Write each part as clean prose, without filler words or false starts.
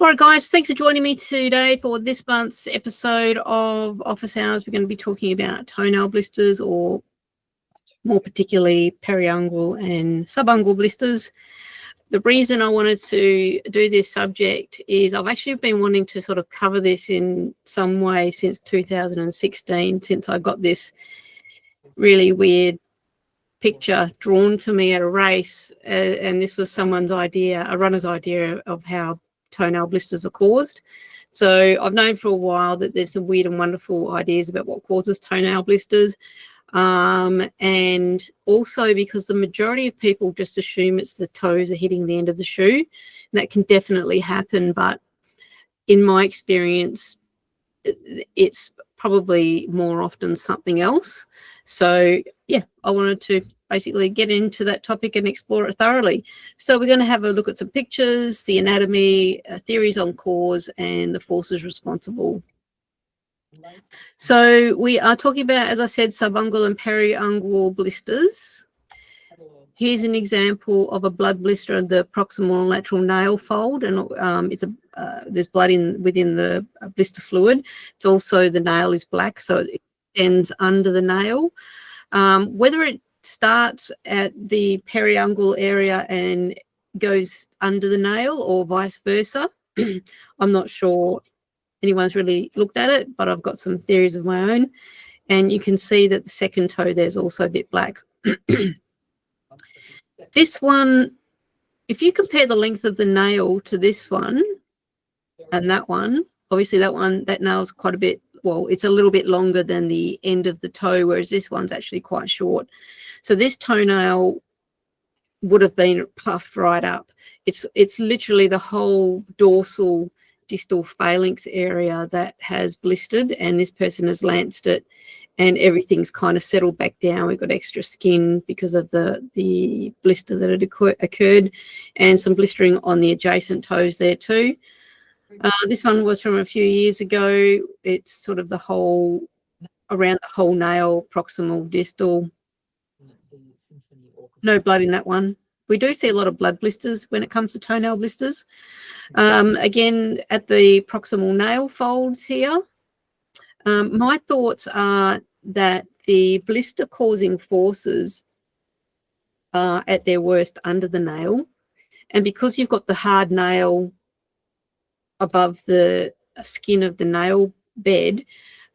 All right, guys, thanks for joining me today for this month's episode of Office Hours. We're going to be talking about toenail blisters, or more particularly periungual and subungual blisters. The reason I wanted to do this subject is I've actually been wanting to sort of cover this in some way since 2016, since I got this really weird picture drawn for me at a race, and this was someone's idea, a runner's idea of how toenail blisters are caused. So I've known for a while that there's some weird and wonderful ideas about what causes toenail blisters, and also because the majority of people just assume it's the toes are hitting the end of the shoe. And that can definitely happen, but in my experience it's probably more often something else. So yeah, I wanted to basically get into that topic and explore it thoroughly. So we're going to have a look at some pictures, the anatomy, theories on cause, and the forces responsible. So we are talking about, as I said, subungual and periungual blisters. Here's an example of a blood blister of the proximal and lateral nail fold, and there's blood within the blister fluid. It's also, the nail is black, so it extends under the nail. Whether it starts at the periungual area and goes under the nail or vice versa, I'm not sure anyone's really looked at it, but I've got some theories of my own. And you can see that the second toe there's also a bit black. This one, if you compare the length of the nail to this one and that one, obviously that nail's quite a bit, well, it's a little bit longer than the end of the toe, whereas this one's actually quite short. So this toenail would have been puffed right up. It's literally the whole dorsal distal phalanx area that has blistered, and this person has lanced it, and everything's kind of settled back down. We've got extra skin because of the blister that had occurred, and some blistering on the adjacent toes there too. This one was from a few years ago. It's sort of around the whole nail, proximal, distal. No blood in that one. We do see a lot of blood blisters when it comes to toenail blisters. Again, at the proximal nail folds here. My thoughts are that the blister causing forces are at their worst under the nail. And because you've got the hard nail above the skin of the nail bed,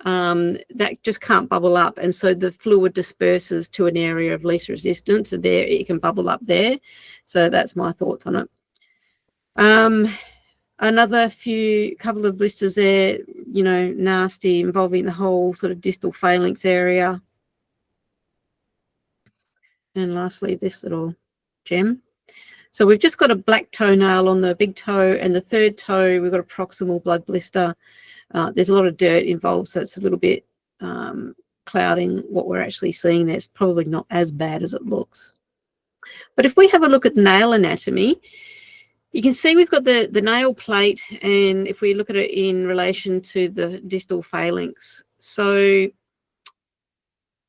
that just can't bubble up, and so the fluid disperses to an area of least resistance, and there it can bubble up there. So that's my thoughts on it. Another couple of blisters there, nasty, involving the whole sort of distal phalanx area. And lastly, this little gem. So we've just got a black toenail on the big toe, and the third toe we've got a proximal blood blister. There's a lot of dirt involved, so it's a little bit clouding what we're actually seeing there. It's probably not as bad as it looks. But if we have a look at nail anatomy, you can see we've got the nail plate, and if we look at it in relation to the distal phalanx. So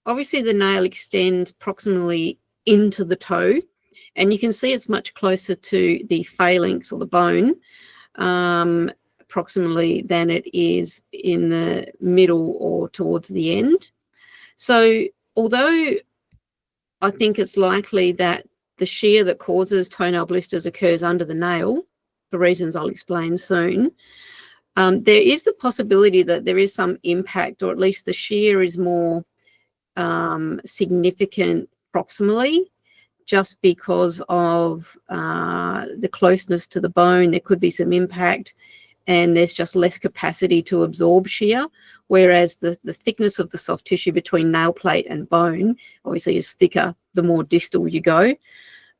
obviously the nail extends proximally into the toe, and you can see it's much closer to the phalanx or the bone proximally than it is in the middle or towards the end. So although I think it's likely that the shear that causes toenail blisters occurs under the nail, for reasons I'll explain soon, there is the possibility that there is some impact, or at least the shear is more significant proximally, just because of the closeness to the bone. There could be some impact, and there's just less capacity to absorb shear, whereas the thickness of the soft tissue between nail plate and bone obviously is thicker the more distal you go.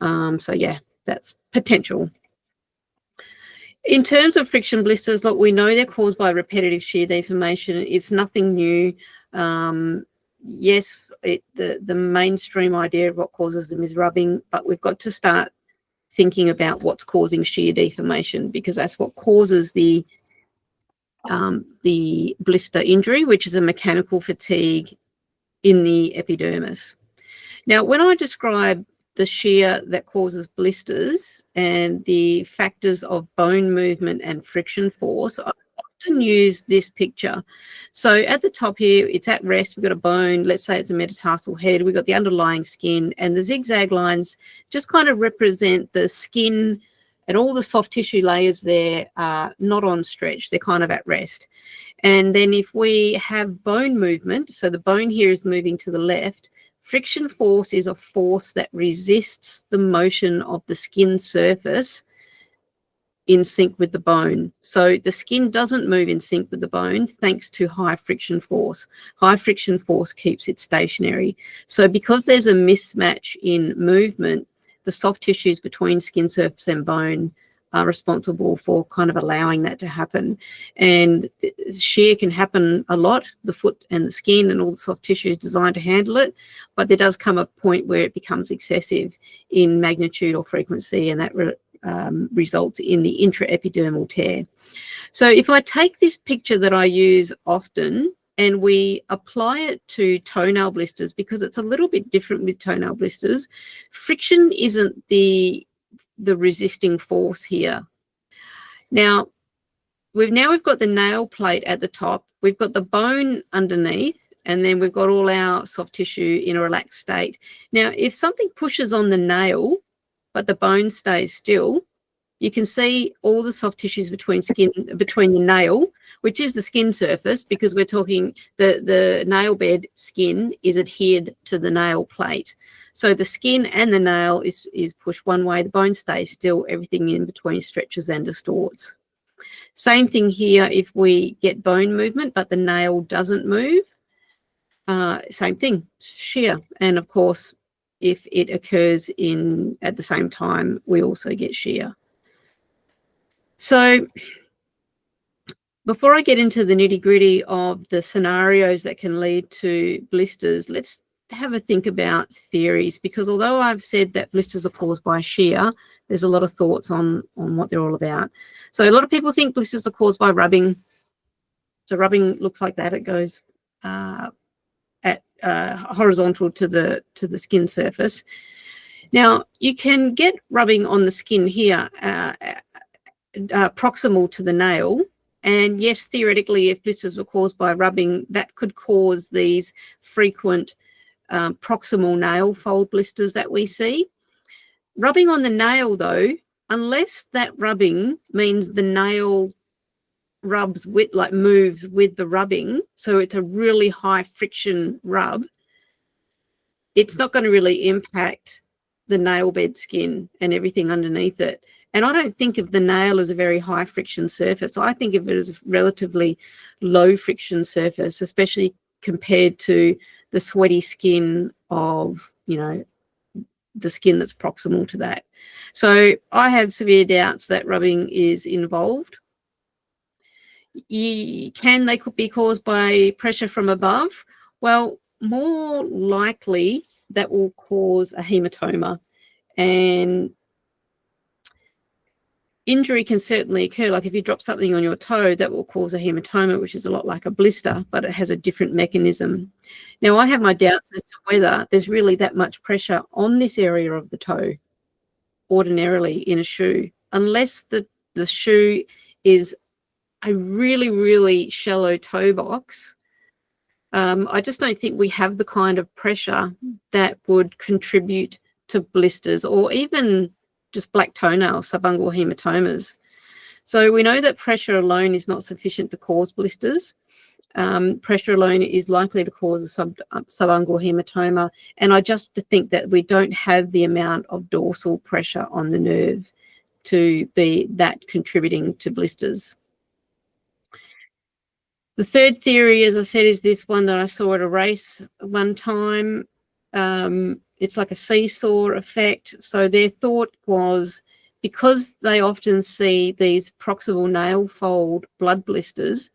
So yeah, that's potential. In terms of friction blisters, look, we know they're caused by repetitive shear deformation. It's nothing new. Yes, the mainstream idea of what causes them is rubbing, but we've got to start thinking about what's causing shear deformation, because that's what causes the blister injury, which is a mechanical fatigue in the epidermis. Now, when I describe the shear that causes blisters and the factors of bone movement and friction force, I often use this picture. So at the top here, it's at rest. We've got a bone. Let's say it's a metatarsal head. We've got the underlying skin, and the zigzag lines just kind of represent the skin, and all the soft tissue layers there are not on stretch. They're kind of at rest. And then if we have bone movement, so the bone here is moving to the left, friction force is a force that resists the motion of the skin surface in sync with the bone. So the skin doesn't move in sync with the bone thanks to high friction force. High friction force keeps it stationary. So because there's a mismatch in movement, the soft tissues between skin surface and bone are responsible for kind of allowing that to happen. And shear can happen a lot, the foot and the skin and all the soft tissue is designed to handle it, but there does come a point where it becomes excessive in magnitude or frequency, and that results in the intraepidermal tear. So if I take this picture that I use often and we apply it to toenail blisters, because it's a little bit different with toenail blisters, friction isn't the resisting force here. Now we've got the nail plate at the top, we've got the bone underneath, and then we've got all our soft tissue in a relaxed state. Now if something pushes on the nail but the bone stays still, you can see all the soft tissues between the nail, which is the skin surface, because we're talking the nail bed skin is adhered to the nail plate. So the skin and the nail is pushed one way, the bone stays still, everything in between stretches and distorts. Same thing here if we get bone movement but the nail doesn't move. Same thing, shear. And of course, if it occurs at the same time, we also get shear. So before I get into the nitty-gritty of the scenarios that can lead to blisters, let's have a think about theories, because although I've said that blisters are caused by shear, there's a lot of thoughts on what they're all about. So a lot of people think blisters are caused by rubbing. So rubbing looks like that. It goes horizontal to the skin surface. Now you can get rubbing on the skin here proximal to the nail, and yes, theoretically, if blisters were caused by rubbing, that could cause these frequent proximal nail fold blisters that we see. Rubbing on the nail, though, unless that rubbing means the nail rubs with, like, moves with the rubbing, so it's a really high friction rub, it's not going to really impact the nail bed skin and everything underneath it. And I don't think of the nail as a very high friction surface. I think of it as a relatively low friction surface, especially compared to the sweaty skin of, the skin that's proximal to that. So I have severe doubts that rubbing is involved. They could be caused by pressure from above. Well, more likely that will cause a hematoma, and injury can certainly occur. Like if you drop something on your toe, that will cause a hematoma, which is a lot like a blister, but it has a different mechanism. Now, I have my doubts as to whether there's really that much pressure on this area of the toe ordinarily in a shoe, unless the shoe is a really, really shallow toe box. I just don't think we have the kind of pressure that would contribute to blisters, or even just black toenails, subungual hematomas. So we know that pressure alone is not sufficient to cause blisters. Pressure alone is likely to cause a subungual hematoma, and I just think that we don't have the amount of dorsal pressure on the nerve to be that contributing to blisters. The third theory, as I said, is this one that I saw at a race one time. It's like a seesaw effect. So their thought was, because they often see these proximal nail fold blood blisters,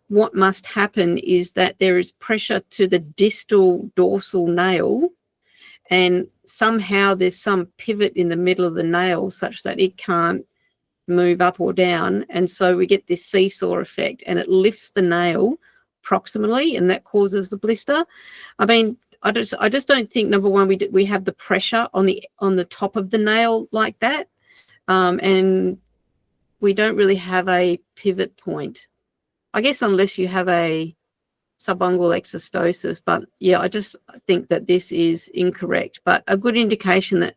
what must happen is that there is pressure to the distal dorsal nail, and somehow there's some pivot in the middle of the nail such that it can't move up or down, and so we get this seesaw effect, and it lifts the nail proximally, and that causes the blister. I mean, I just don't think, number one, we have the pressure on the top of the nail like that, and we don't really have a pivot point, I guess, unless you have a subungual exostosis. But yeah, I just think that this is incorrect, but a good indication that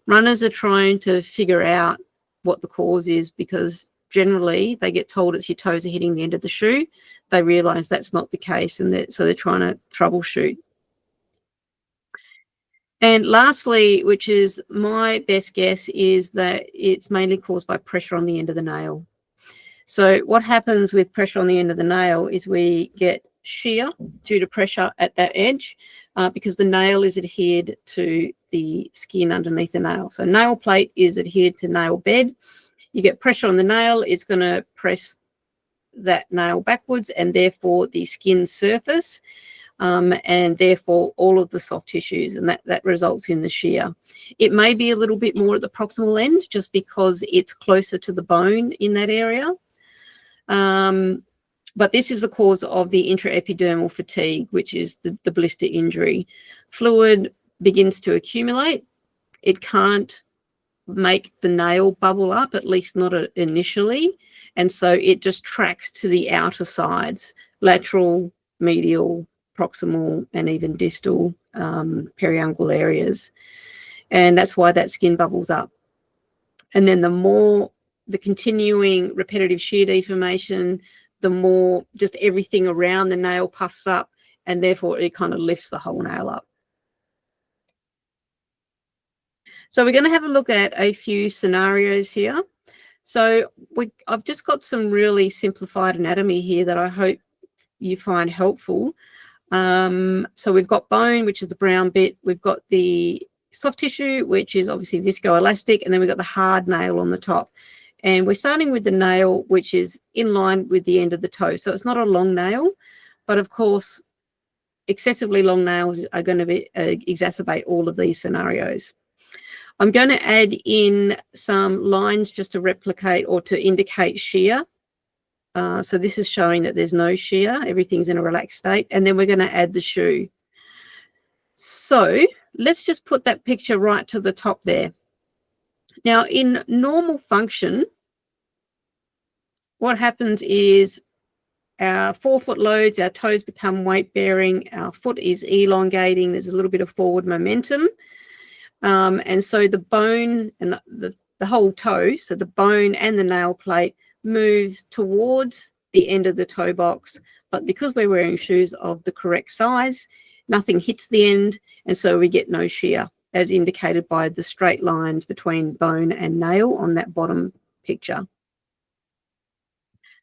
runners are trying to figure out what the cause is, because generally they get told it's your toes are hitting the end of the shoe. They realize that's not the case, and so they're trying to troubleshoot. And lastly, which is my best guess, is that it's mainly caused by pressure on the end of the nail. So what happens with pressure on the end of the nail is we get shear due to pressure at that edge, because the nail is adhered to the skin underneath the nail. So nail plate is adhered to nail bed. You get pressure on the nail, it's going to press that nail backwards, and therefore the skin surface, and therefore all of the soft tissues, and that results in the shear. It may be a little bit more at the proximal end just because it's closer to the bone in that area. But this is the cause of the intraepidermal fatigue, which is the blister injury. Fluid begins to accumulate. It can't make the nail bubble up, at least not initially, and so it just tracks to the outer sides, lateral, medial, proximal, and even distal periungual areas, and that's why that skin bubbles up. And then the continuing repetitive shear deformation, the more just everything around the nail puffs up, and therefore it kind of lifts the whole nail up. So we're going to have a look at a few scenarios here. So I've just got some really simplified anatomy here that I hope you find helpful. So we've got bone, which is the brown bit. We've got the soft tissue, which is obviously viscoelastic, and then we've got the hard nail on the top. And we're starting with the nail, which is in line with the end of the toe. So it's not a long nail, but of course, excessively long nails are going to exacerbate all of these scenarios. I'm going to add in some lines just to replicate or to indicate shear. So this is showing that there's no shear, everything's in a relaxed state, and then we're going to add the shoe. So let's just put that picture right to the top there. Now, in normal function, what happens is our forefoot loads, our toes become weight bearing, our foot is elongating, there's a little bit of forward momentum. And so the bone and the whole toe, so the bone and the nail plate, moves towards the end of the toe box. But because we're wearing shoes of the correct size, nothing hits the end, and so we get no shear, as indicated by the straight lines between bone and nail on that bottom picture.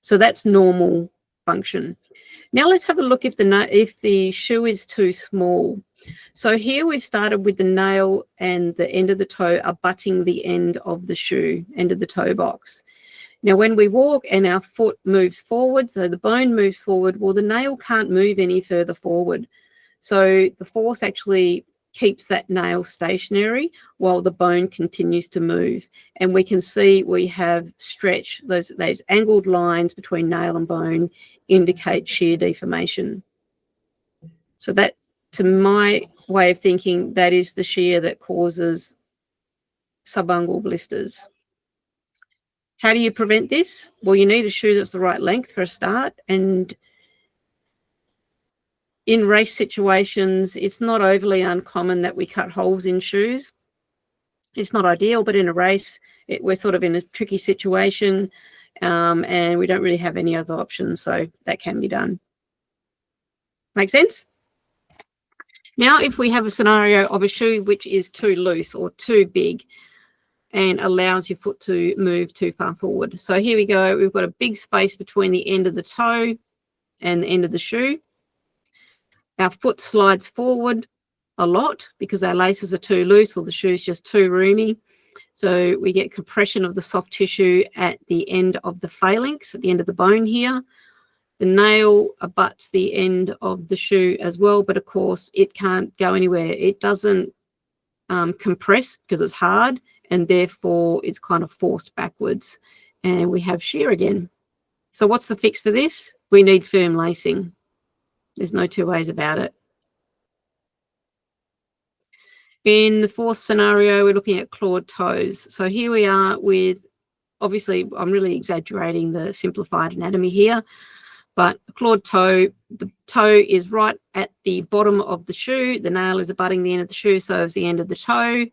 So that's normal function. Now let's have a look if the shoe is too small. So here we've started with the nail and the end of the toe abutting the end of the shoe, end of the toe box. Now when we walk and our foot moves forward, so the bone moves forward, well, the nail can't move any further forward. So the force actually keeps that nail stationary while the bone continues to move. And we can see we have stretch, those angled lines between nail and bone indicate shear deformation. So that, to my way of thinking, that is the shear that causes subungual blisters. How do you prevent this? Well, you need a shoe that's the right length for a start, and in race situations, it's not overly uncommon that we cut holes in shoes. It's not ideal, but in a race, we're sort of in a tricky situation, and we don't really have any other options, so that can be done. Make sense? Now, if we have a scenario of a shoe which is too loose or too big and allows your foot to move too far forward. So here we go. We've got a big space between the end of the toe and the end of the shoe. Our foot slides forward a lot because our laces are too loose or the shoe's just too roomy. So we get compression of the soft tissue at the end of the phalanx, at the end of the bone here. The nail abuts the end of the shoe as well, but of course it can't go anywhere. It doesn't compress because it's hard, and therefore it's kind of forced backwards, and we have shear again. So what's the fix for this? We need firm lacing. There's no two ways about it. In the fourth scenario, we're looking at clawed toes. So here we are with, obviously, I'm really exaggerating the simplified anatomy here, but a clawed toe, the toe is right at the bottom of the shoe. The nail is abutting the end of the shoe, so is the end of the toe.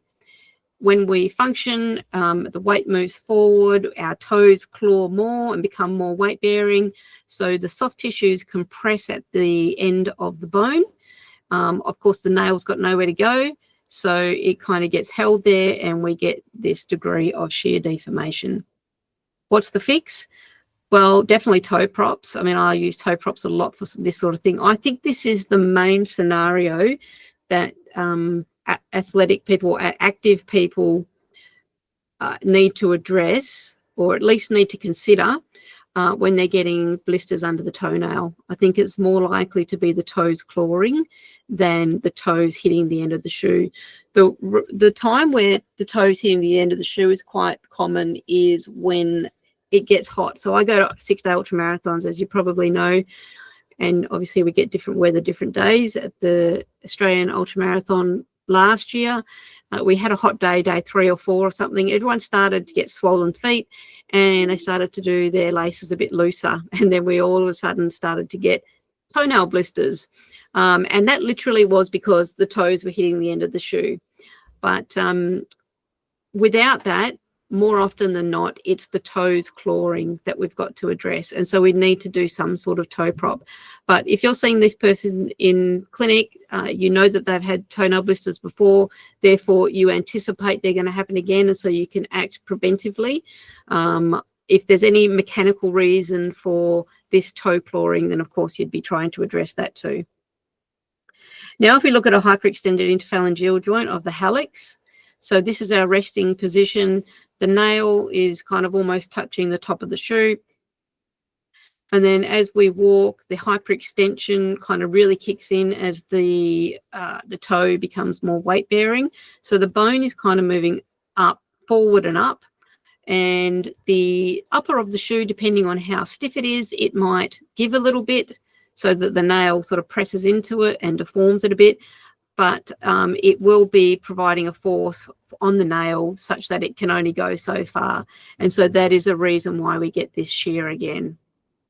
When we function, the weight moves forward, our toes claw more and become more weight bearing. So the soft tissues compress at the end of the bone. Of course, the nail's got nowhere to go, so it kind of gets held there and we get this degree of shear deformation. What's the fix? Well, definitely toe props. I mean, I use toe props a lot for this sort of thing. I think this is the main scenario that athletic people, active people need to address, or at least need to consider when they're getting blisters under the toenail. I think it's more likely to be the toes clawing than the toes hitting the end of the shoe. The time where the toes hitting the end of the shoe is quite common is when it gets hot. So I go to 6-day ultra marathons, as you probably know, and obviously we get different weather different days. At the Australian ultra marathon last year, we had a hot day, day 3 or 4 or something. Everyone started to get swollen feet and they started to do their laces a bit looser, and then we all of a sudden started to get toenail blisters, and that literally was because the toes were hitting the end of the shoe. But without that, more often than not, it's the toes clawing that we've got to address. And so we need to do some sort of toe prop. But if you're seeing this person in clinic, you know that they've had toenail blisters before, therefore you anticipate they're going to happen again, and so you can act preventively. If there's any mechanical reason for this toe clawing, then of course you'd be trying to address that too. Now, if we look at a hyperextended interphalangeal joint of the hallux, so this is our resting position. The nail is kind of almost touching the top of the shoe. And then as we walk, the hyperextension kind of really kicks in as the toe becomes more weight bearing. So the bone is kind of moving up, forward and up. And the upper of the shoe, depending on how stiff it is, it might give a little bit so that the nail sort of presses into it and deforms it a bit. But it will be providing a force on the nail such that it can only go so far. And so that is a reason why we get this shear again.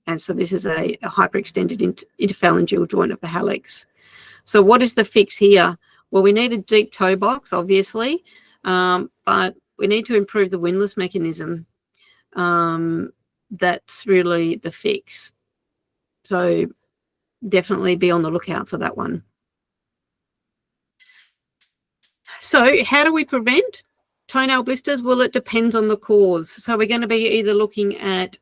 And so this is a hyperextended interphalangeal joint of the hallux. So what is the fix here? Well, we need a deep toe box, obviously, but we need to improve the windlass mechanism. That's really the fix. So definitely be on the lookout for that one. So how do we prevent toenail blisters? Well, it depends on the cause. So we're going to be either looking at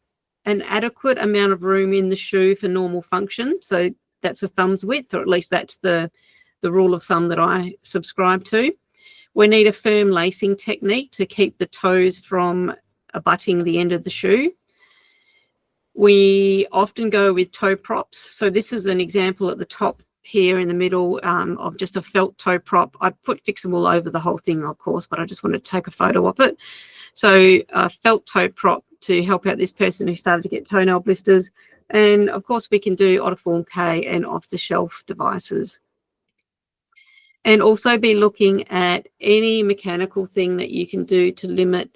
an adequate amount of room in the shoe for normal function. So that's a thumb's width, or at least that's the rule of thumb that I subscribe to. We need a firm lacing technique to keep the toes from abutting the end of the shoe. We often go with toe props. So this is an example at the top here in the middle of just a felt toe prop. I put fixable over the whole thing, of course, but I just wanted to take a photo of it. So a felt toe prop to help out this person who started to get toenail blisters. And of course we can do Ottoform K and off-the-shelf devices. And also be looking at any mechanical thing that you can do to limit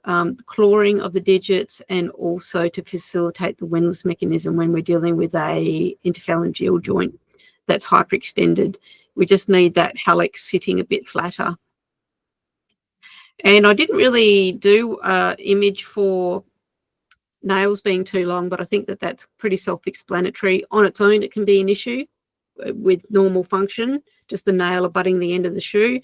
the clawing of the digits, and also to facilitate the windlass mechanism when we're dealing with a interphalangeal joint that's hyperextended. We just need that hallux sitting a bit flatter. And I didn't really do an image for nails being too long, but I think that that's pretty self-explanatory. On its own, it can be an issue with normal function, just the nail abutting the end of the shoe.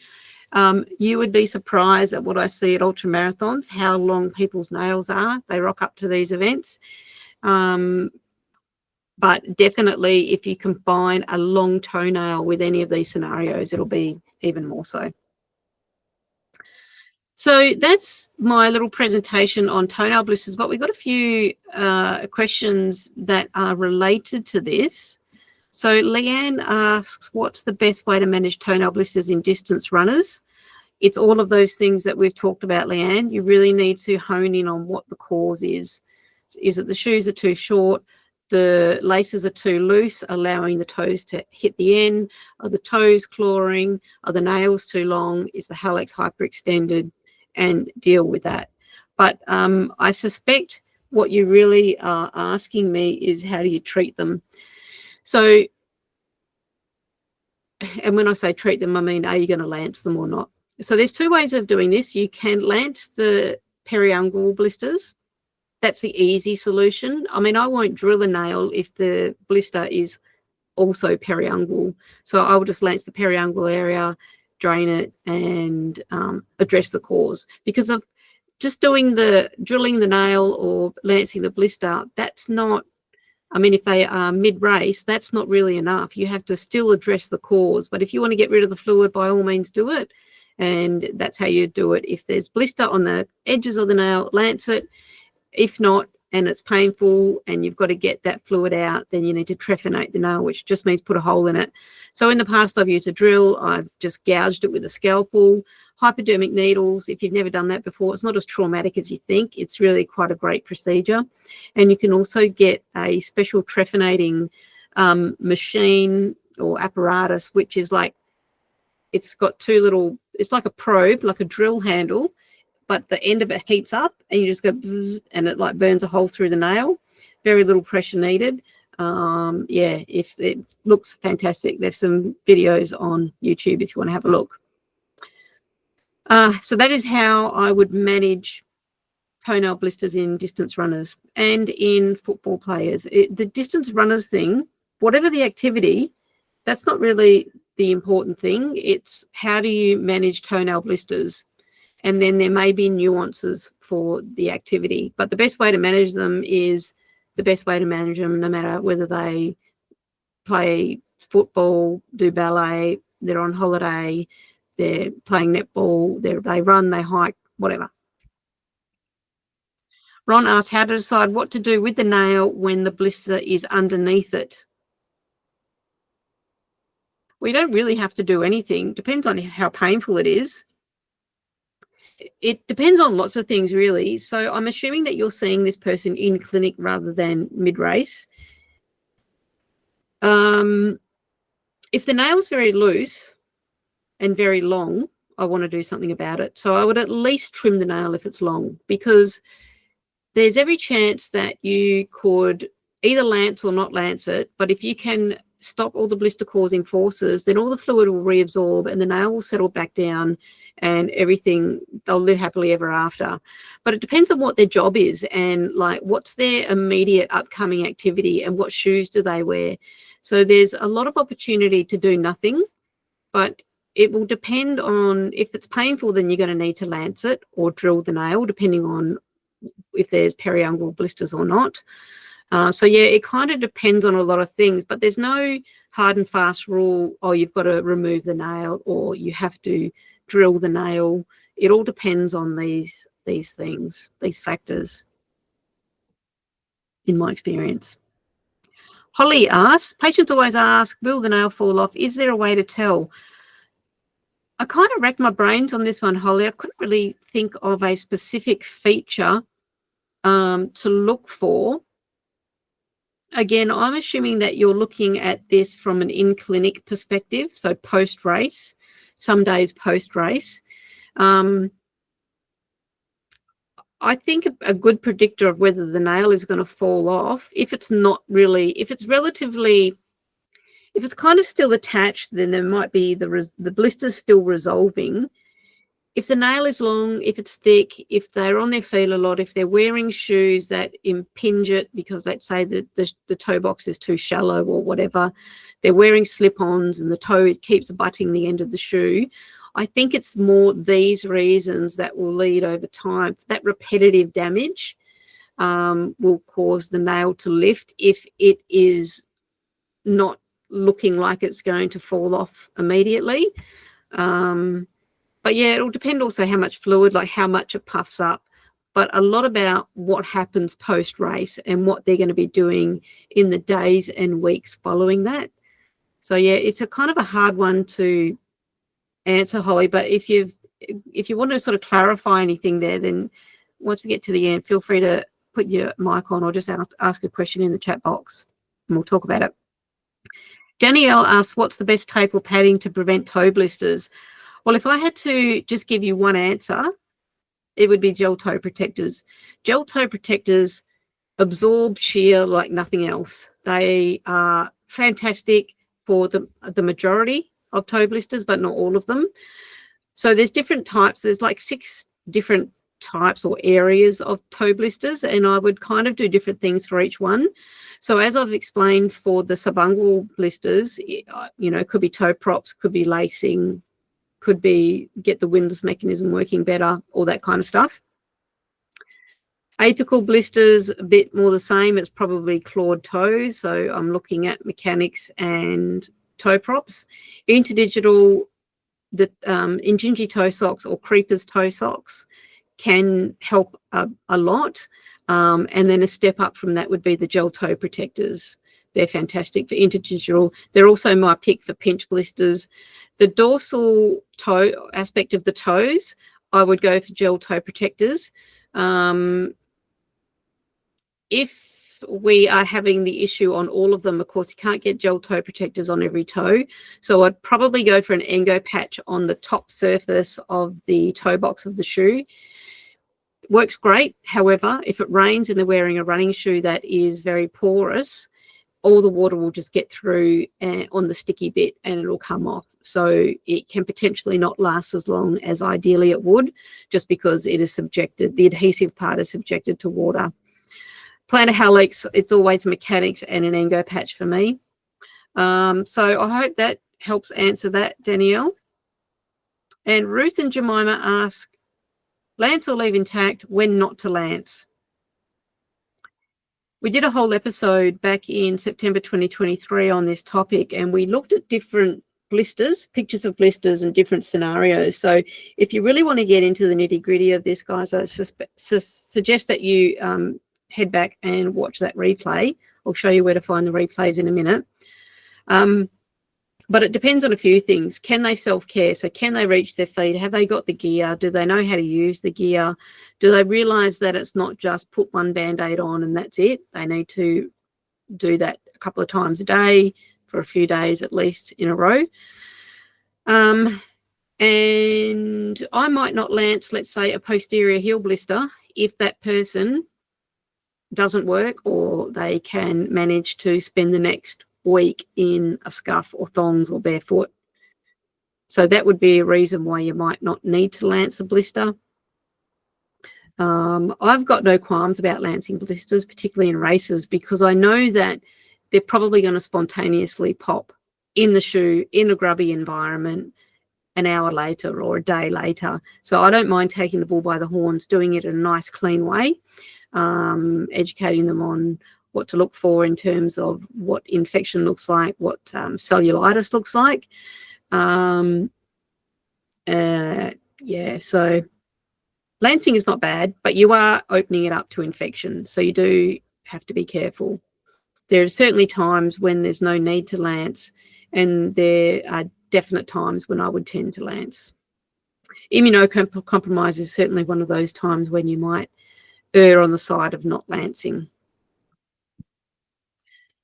You would be surprised at what I see at ultra marathons, how long people's nails are. They rock up to these events. But definitely if you combine a long toenail with any of these scenarios, it'll be even more so. So that's my little presentation on toenail blisters, but we've got a few questions that are related to this. So Leanne asks, what's the best way to manage toenail blisters in distance runners? It's all of those things that we've talked about, Leanne. You really need to hone in on what the cause is. Is it the shoes are too short? the laces are too loose, allowing the toes to hit the end. Are the toes clawing? Are the nails too long? Is the hallux hyperextended? And deal with that. But I suspect what you really are asking me is, how do you treat them? So, and when I say treat them, I mean, are you going to lance them or not? So there's two ways of doing this. You can lance the periungual blisters. That's the easy solution. I mean, I won't drill a nail if the blister is also periungual. So I will just lance the periungual area, drain it, and address the cause. Because of just drilling the nail or lancing the blister, that's not, I mean, if they are mid-race, that's not really enough. You have to still address the cause. But if you want to get rid of the fluid, by all means do it. And that's how you do it. If there's blister on the edges of the nail, lance it. If not, and it's painful and you've got to get that fluid out, then you need to trephinate the nail, which just means put a hole in it. So in the past, I've used a drill. I've just gouged it with a scalpel. Hypodermic needles, if you've never done that before, it's not as traumatic as you think. It's really quite a great procedure. And you can also get a special trephinating machine or apparatus, which is like, it's got two little, it's like a probe, like a drill handle, but the end of it heats up and you just go bzz, and it like burns a hole through the nail. Very little pressure needed. Yeah, if it looks fantastic. There's some videos on YouTube if you want to have a look. So that is how I would manage toenail blisters in distance runners and in football players. The distance runners thing, whatever the activity, that's not really the important thing. It's how do you manage toenail blisters? And then there may be nuances for the activity, but the best way to manage them is the best way to manage them, no matter whether they play football, do ballet, they're on holiday, they're playing netball, they run, they hike, whatever. Ron asked how to decide what to do with the nail when the blister is underneath it. We don't really have to do anything. Depends on how painful it is. It depends on lots of things, really. So I'm assuming that you're seeing this person in clinic rather than mid-race. If the nail's very loose and very long, I want to do something about it. So I would at least trim the nail if it's long, because there's every chance that you could either lance or not lance it. But if you can stop all the blister causing forces, then all the fluid will reabsorb and the nail will settle back down and everything, they'll live happily ever after. But it depends on what their job is and like what's their immediate upcoming activity and what shoes do they wear. So there's a lot of opportunity to do nothing, but it will depend on, if it's painful, then you're going to need to lance it or drill the nail, depending on if there's periungual blisters or not. So yeah, it kind of depends on a lot of things, but there's no hard and fast rule, oh, you've got to remove the nail or you have to drill the nail. It all depends on these things, these factors, in my experience. Holly asks, patients always ask, will the nail fall off? Is there a way to tell? I kind of racked my brains on this one, Holly. I couldn't really think of a specific feature to look for. Again, I'm assuming that you're looking at this from an in-clinic perspective, so post-race, some days post-race. I think a good predictor of whether the nail is going to fall off, if it's not really, if it's relatively, if it's kind of still attached, then there might be the blister's still resolving. If the nail is long, if it's thick, if they're on their feet a lot, if they're wearing shoes that impinge it because let's say that the toe box is too shallow or whatever, they're wearing slip-ons and the toe keeps butting the end of the shoe, I think it's more these reasons that will lead over time. That repetitive damage will cause the nail to lift if it is not looking like it's going to fall off immediately. But yeah, it'll depend also how much fluid, like how much it puffs up, but a lot about what happens post-race and what they're going to be doing in the days and weeks following that. So yeah, it's a kind of a hard one to answer, Holly, but if you want to sort of clarify anything there, then once we get to the end, feel free to put your mic on or just ask a question in the chat box and we'll talk about it. Danielle asks, what's the best tape or padding to prevent toe blisters? Well, if I had to just give you one answer, it would be gel toe protectors. Gel toe protectors absorb shear like nothing else. They are fantastic for the majority of toe blisters, but not all of them. So there's different types. There's like 6 different types or areas of toe blisters, and I would kind of do different things for each one. So as I've explained for the subungual blisters, you know, could be toe props, could be lacing, could be get the windlass mechanism working better, all that kind of stuff. Apical blisters, a bit more the same. It's probably clawed toes. So I'm looking at mechanics and toe props. Interdigital, the Injinji toe socks or creepers toe socks can help a lot. And then a step up from that would be the gel toe protectors. They're fantastic for interdigital. They're also my pick for pinch blisters. The dorsal toe aspect of the toes, I would go for gel toe protectors. If we are having the issue on all of them, of course, you can't get gel toe protectors on every toe. So I'd probably go for an Engo patch on the top surface of the toe box of the shoe. Works great. However, if it rains and they're wearing a running shoe that is very porous, all the water will just get through on the sticky bit and it'll come off. So it can potentially not last as long as ideally it would, just because it is subjected, the adhesive part is subjected to water. Plantar hallux, it's always mechanics and an Engo patch for me. So I hope that helps answer that, Danielle. And Ruth and Jemima ask, lance or leave intact, when not to lance? We did a whole episode back in September 2023 on this topic, and we looked at different blisters, pictures of blisters and different scenarios. So if you really want to get into the nitty-gritty of this, guys, I suggest that you head back and watch that replay. I'll show you where to find the replays in a minute. But it depends on a few things. Can they self-care? So can they reach their feet? Have they got the gear? Do they know how to use the gear? Do they realize that it's not just put one Band-Aid on and that's it? They need to do that a couple of times a day for a few days at least in a row. And I might not lance, let's say, a posterior heel blister if that person doesn't work or they can manage to spend the next week in a scuff or thongs or barefoot. So that would be a reason why you might not need to lance a blister. I've got no qualms about lancing blisters, particularly in races, because I know that they're probably going to spontaneously pop in the shoe in a grubby environment an hour later or a day later. So I don't mind taking the bull by the horns, doing it in a nice clean way, educating them on what to look for in terms of what infection looks like, what cellulitis looks like. Yeah, so lancing is not bad, but you are opening it up to infection. So you do have to be careful. There are certainly times when there's no need to lance, and there are definite times when I would tend to lance. Immunocompromise is certainly one of those times when you might err on the side of not lancing.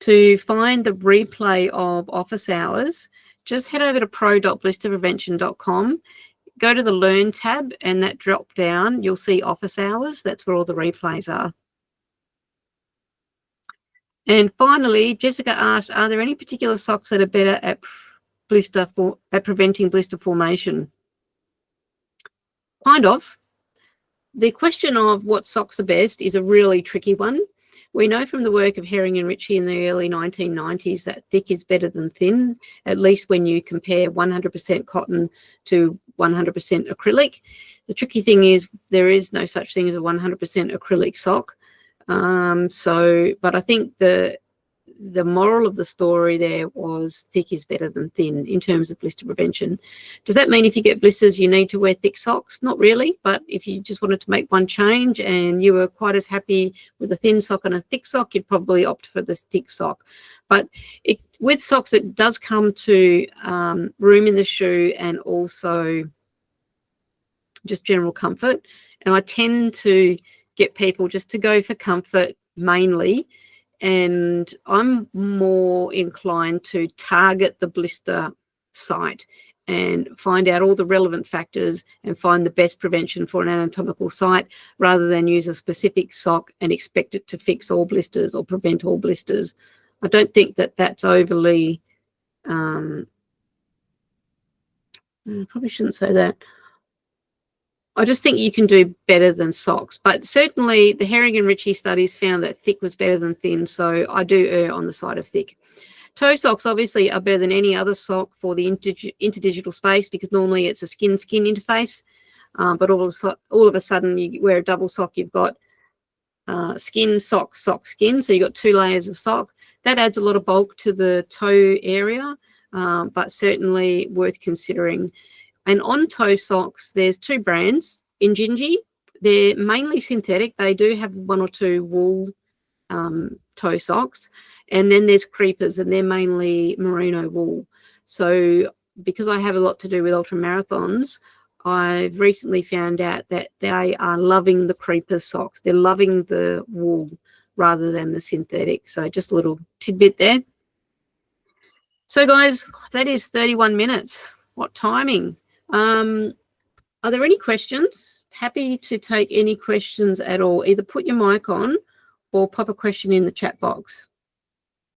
To find the replay of office hours, just head over to pro.blisterprevention.com, go to the Learn tab, and that drop down, you'll see office hours. That's where all the replays are. And finally, Jessica asked, are there any particular socks that are better at preventing blister formation? Kind of. The question of what socks are best is a really tricky one. We know from the work of Herring and Ritchie in the early 1990s that thick is better than thin, at least when you compare 100% cotton to 100% acrylic. The tricky thing is there is no such thing as a 100% acrylic sock. But I think the moral of the story there was thick is better than thin in terms of blister prevention. Does that mean if you get blisters you need to wear thick socks? Not really, but if you just wanted to make one change and you were quite as happy with a thin sock and a thick sock, you'd probably opt for this thick sock. But with socks, it does come to room in the shoe and also just general comfort. And I tend to get people just to go for comfort mainly. And I'm more inclined to target the blister site and find out all the relevant factors and find the best prevention for an anatomical site, rather than use a specific sock and expect it to fix all blisters or prevent all blisters. I don't think that that's overly, I probably shouldn't say that. I just think you can do better than socks, but certainly the Herring and Ritchie studies found that thick was better than thin, so I do err on the side of thick. Toe socks obviously are better than any other sock for the interdigital space, because normally it's a skin-skin interface, but all of a sudden you wear a double sock, you've got skin, sock, sock, skin, so you've got 2 layers of sock. That adds a lot of bulk to the toe area, but certainly worth considering. And on toe socks, there's 2 brands. Injinji, they're mainly synthetic. They do have 1 or 2 wool toe socks. And then there's Creepers, and they're mainly merino wool. So because I have a lot to do with ultra marathons, I've recently found out that they are loving the Creepers socks. They're loving the wool rather than the synthetic. So just a little tidbit there. So guys, that is 31 minutes. What timing? Are there any questions? Happy to take any questions at all. Either put your mic on or pop a question in the chat box.